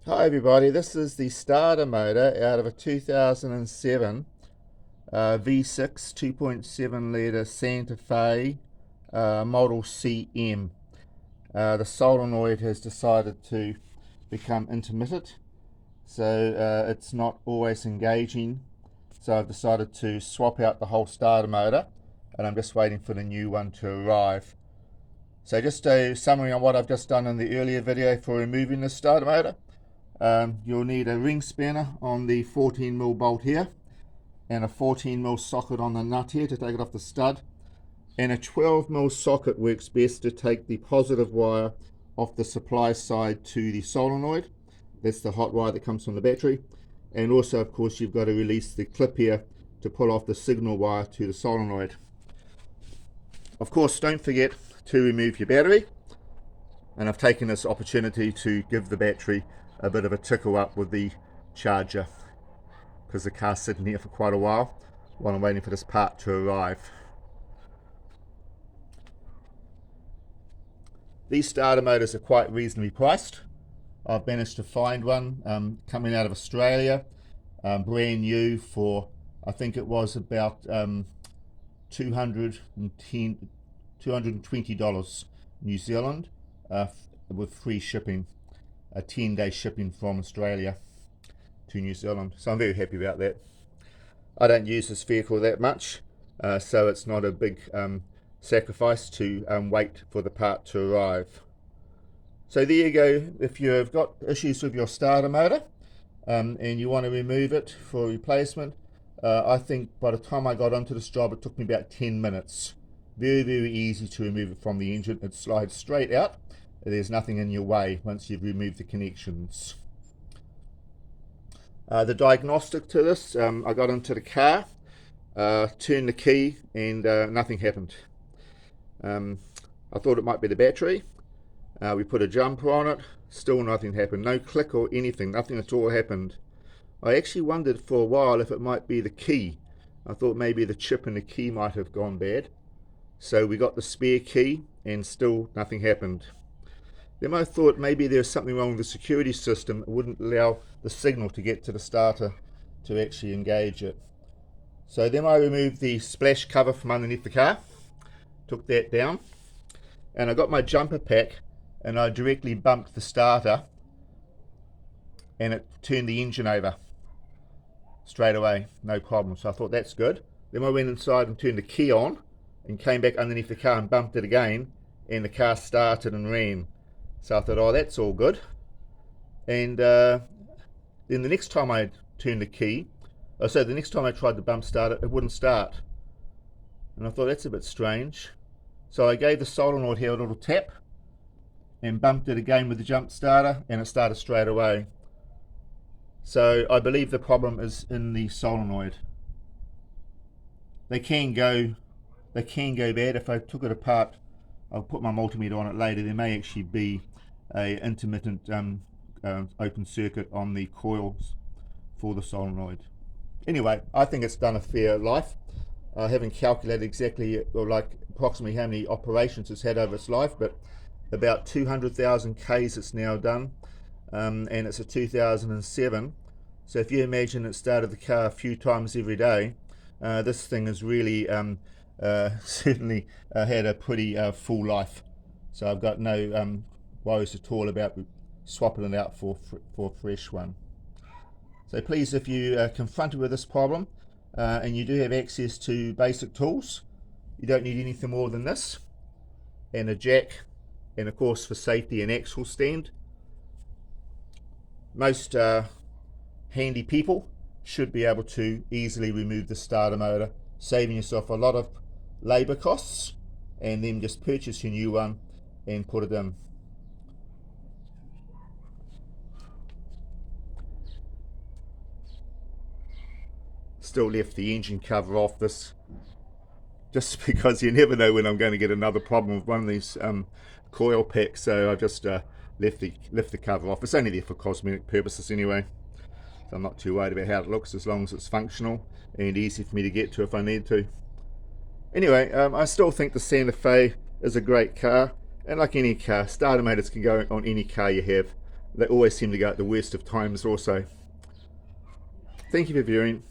Hi everybody, this is the starter motor out of a 2007 V6 2.7 litre Santa Fe Model CM. The solenoid has decided to become intermittent, so it's not always engaging. So I've decided to swap out the whole starter motor, and I'm just waiting for the new one to arrive. So just a summary on what I've just done in the earlier video for removing the starter motor. You'll need a ring spanner on the 14mm bolt here, and a 14mm socket on the nut here to take it off the stud, and a 12mm socket works best to take the positive wire off the supply side to the solenoid. That's the hot wire that comes from the battery. And also, of course, you've got to release the clip here to pull off the signal wire to the solenoid. Of course, don't forget to remove your battery, and I've taken this opportunity to give the battery a bit of a tickle up with the charger, because the car's sitting here for quite a while I'm waiting for this part to arrive. These starter motors are quite reasonably priced. I've managed to find one coming out of Australia, brand new, for I think it was about $220 New Zealand, with free shipping, a 10-day shipping from Australia to New Zealand. So I'm very happy about that. I don't use this vehicle that much, so it's not a big sacrifice to wait for the part to arrive. So there you go. If you've got issues with your starter motor and you want to remove it for replacement, I think by the time I got onto this job, it took me about 10 minutes. Very easy to remove it from the engine. It slides straight out. There's nothing in your way once you've removed the connections. The diagnostic to this, I got into the car, turned the key, and nothing happened. I thought it might be the battery. We put a jumper on it, still nothing happened. No click or anything, nothing at all happened. I actually wondered for a while if it might be the key. I thought maybe the chip in the key might have gone bad. So we got the spare key, and still nothing happened. Then I thought maybe there's something wrong with the security system. It wouldn't allow the signal to get to the starter to actually engage it. So then I removed the splash cover from underneath the car, took that down, and I got my jumper pack, and I directly bumped the starter, and it turned the engine over straight away, no problem. So I thought that's good. Then I went inside and turned the key on, and came back underneath the car and bumped it again, and the car started and ran. So I thought, oh, that's all good. And then the next time I turned the key, the next time I tried the bump start, it wouldn't start. And I thought, that's a bit strange. So I gave the solenoid here a little tap and bumped it again with the jump starter, and it started straight away. So I believe the problem is in the solenoid. They can go bad. If I took it apart, I'll put my multimeter on it later, there may actually be a intermittent open circuit on the coils for the solenoid. Anyway, I think it's done a fair life. I haven't calculated exactly, or like approximately how many operations it's had over its life, but about 200,000 Ks it's now done, and it's a 2007. So if you imagine it started the car a few times every day, this thing has really certainly had a pretty full life. So I've got no worries at all about swapping it out for a fresh one. So please, if you are confronted with this problem and you do have access to basic tools, you don't need anything more than this, and a jack, and of course for safety an axle stand. Most handy people should be able to easily remove the starter motor, saving yourself a lot of labor costs, and then just purchase your new one and put it in. Still left the engine cover off this, just because you never know when I'm going to get another problem with one of these coil packs, so I just left the cover off. It's only there for cosmetic purposes anyway, so I'm not too worried about how it looks, as long as it's functional and easy for me to get to if I need to. Anyway, I still think the Santa Fe is a great car, and like any car, starter motors can go on any car you have. they always seem to go at the worst of times also. Thank you for viewing.